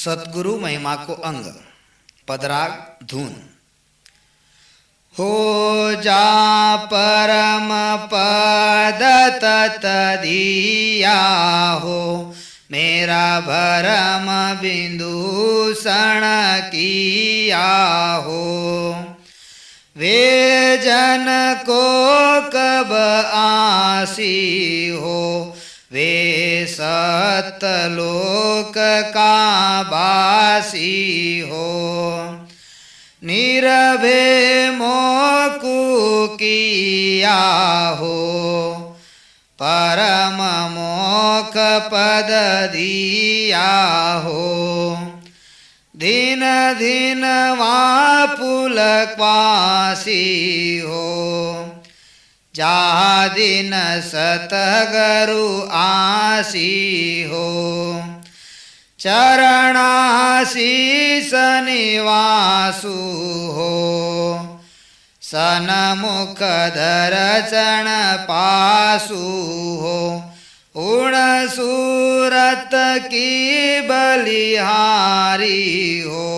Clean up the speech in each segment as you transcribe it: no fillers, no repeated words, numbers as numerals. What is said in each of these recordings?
सतगुरु महिमा को अंग पदराग धून। हो जा परम पद तत दिया हो, मेरा भरम बिंदुषण किया हो। वे जन को कब आसी हो, वे सतलोक का बासी हो। निरभे मोकु किया हो, परम मोख पद दिया हो। दिन दिन वापुल क्वासी हो, जा दिन सतगरु आसी हो। चरणाशीष निवासु हो, सनमुख दर्शन पासु हो। उण सूरत की बलिहारी हो,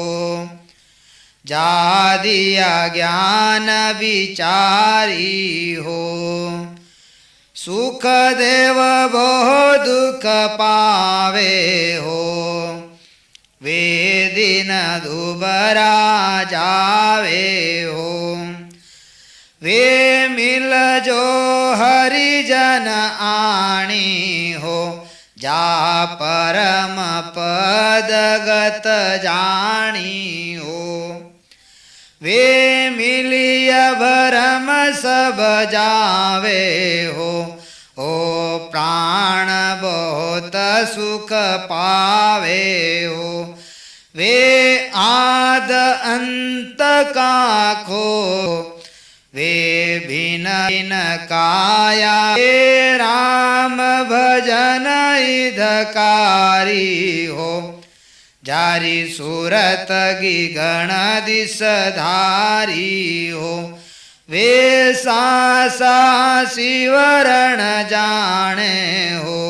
जा दिया ज्ञान विचारी हो। सुख देव बहु दुख पावे हो, वे दिन दुबरा जावे हो। वे मिल जो हरिजन आणी हो, जा परम पदगत जानी हो। वे मिलिय भरम सब जावे हो, ओ प्राण बहुत सुख पावे हो। वे आद अंत का खो, वे भिन्न भिन्न काया। वे राम भजन हितकारी हो, जारी सूरत गण दिशधारी हो। वे सासा शिवरण जाने हो,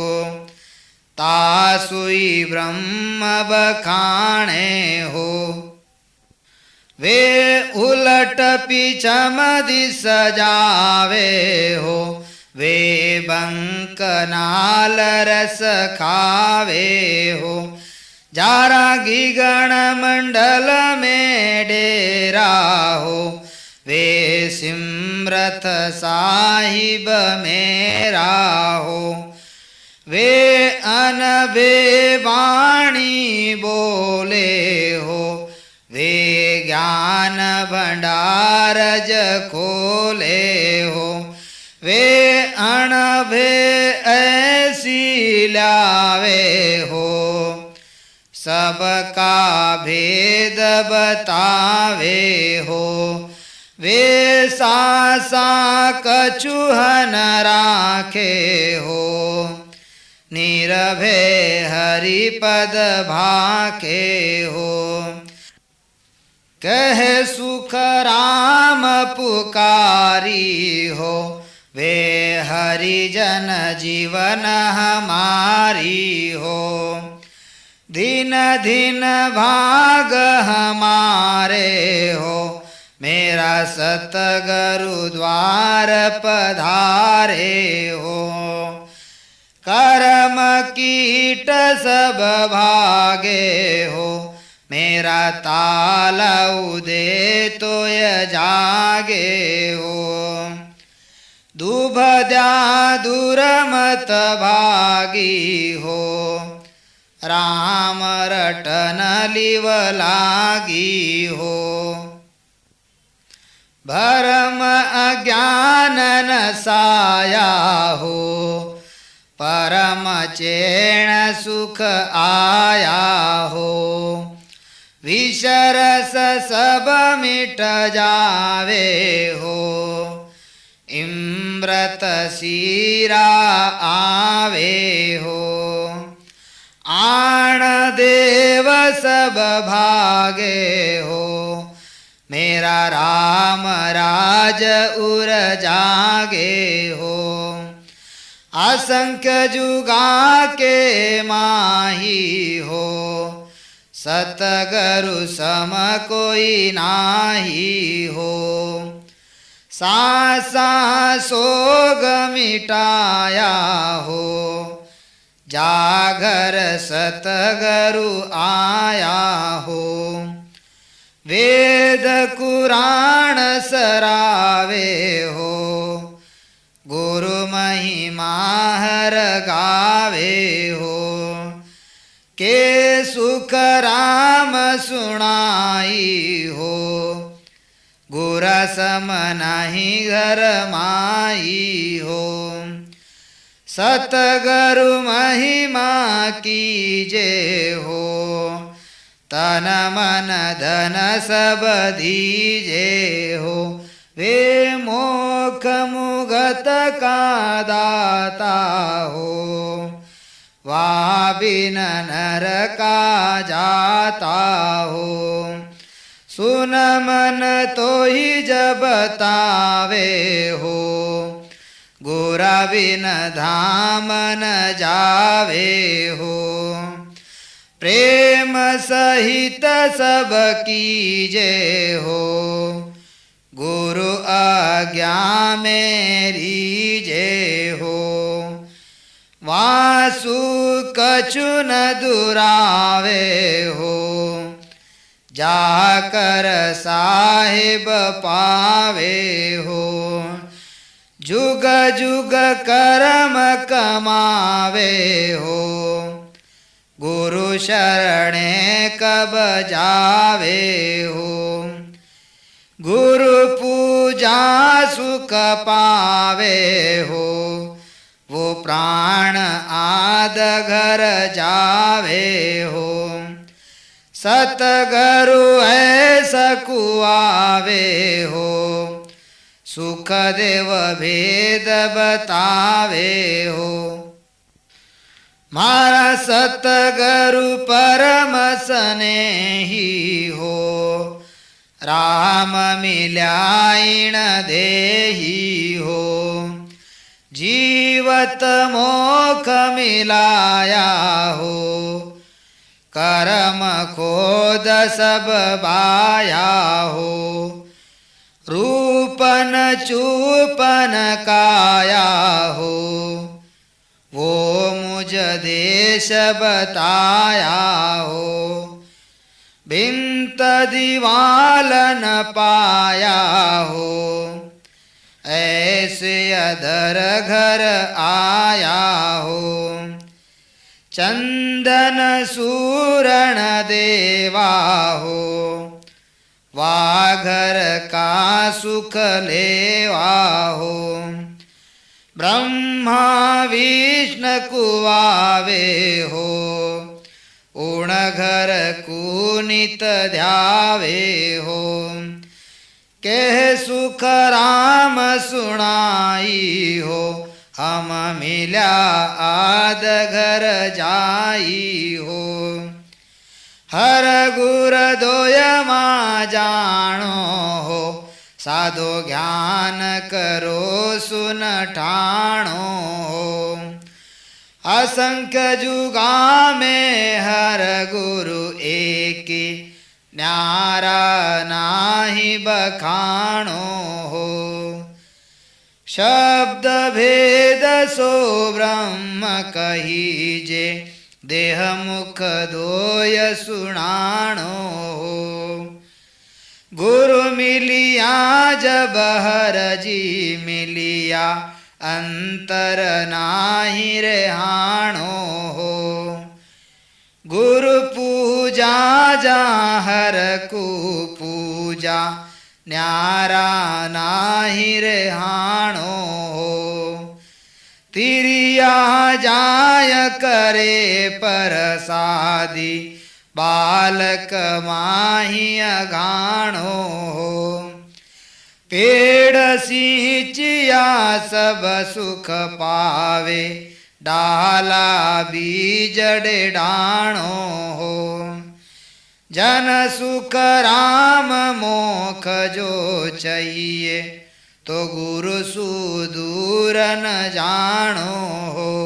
तासुई ब्रह्म बखाने हो। वे उलट पिछम दिस जावे हो, वे बंक नाल रस खावे हो। जारा गण मंडल में डेरा हो, वे सिमरत साहिब मेरा हो। वे अनबे वाणी बोले हो, वे ज्ञान भंडारज खोले हो। वे अनबे ऐसी लावे हो, सबका भेद बतावे हो। वे सासा कछुहन राखे हो, निरभे हरिपद भाके हो। कह सुख राम पुकारी हो, वे हरिजन जीवन हमारी हो। दिन दिन भाग हमारे हो, मेरा सतगुरु द्वार पधारे हो। कर्म कीट सब भागे हो, मेरा ताला उदे तो जागे हो। दुभद्या दुरमत भागी हो, राम रटन लिव लागी हो। भरम अज्ञान नसाया हो, परम चैन सुख आया हो। विषरस सब मिट जावे हो, इम्रत सीरा आवे हो। आण देव सब भागे हो, मेरा राम राज उर जागे हो। असंख्य जुगा के माही हो, सतगुरु सम कोई नाही हो। सासा सोग मिटाया हो, जागर सतगुरु आया हो। वेद कुरान सरावे हो, गुरु महिमा हर गावे हो। के सुख राम सुनाई हो, गुर सम नहीं घर माई हो। सतगुरु महिमा कीजे हो, तन मन धन सब दीजे हो। वे मोक्ष मुगत का दाता हो, वा बिन नर का जाता हो। सुन मन तो ही जब तावे हो, गुर बिन धाम न जावे हो। प्रेम सहित सब कीजे हो, गुरु आज्ञा मेरी जे हो। वासु कछु न दुरावे हो, जाकर साहिब पावे हो। जुग जुग कर्म कमावे हो, गुरु शरणे कब जावे हो। गुरु पूजा सुख पावे हो, वो प्राण आद घर जावे हो। सतगुरु ऐसा कुआवे हो, सुख देव भेद बतावे हो। मारा सतगुरु परम स्नेही हो, राम मिल्याइन देही हो। जीवत मोक्ष मिलाया हो, कर्म खोद सब बाया हो। रूपन चूपन काया हो, वो मुझ देश बताया हो। बिंत दीवाल न पाया हो, ऐसे अधर घर आया हो। चंदन सूरण देवा हो, वाघर का सुख लेवा हो। ब्रह्मा विष्णु कुआवे हो, उण घर कुनित ध्यावे हो। कह सुख राम सुनाई हो, हम मिल्या आद घर जाई हो। हर गुर दोय मा जानो हो, साधो ज्ञान करो सुन ठाणो हो। असंख्य जुगा में हर गुरु एकी, न्यारा नाही बखाणो हो। शब्द भेद सो ब्रह्म कहीजे, देह मुख दोय सुनाणो हो। गुरु मिलिया जब हर जी मिलिया, अंतर नाही रेहाणो हो। गुरु पूजा जाहर को पूजा, न्यारा नाही रेहाणो हो। तिरिया जाय करे परसादी, बालक माही अगाणो हो। पेड़ सिंचिया सब सुख पावे, डाला बीजड़े डाणो हो। जन सुख राम मोख जो चाहिए, तो गुरु सुदूर न जाणो हो।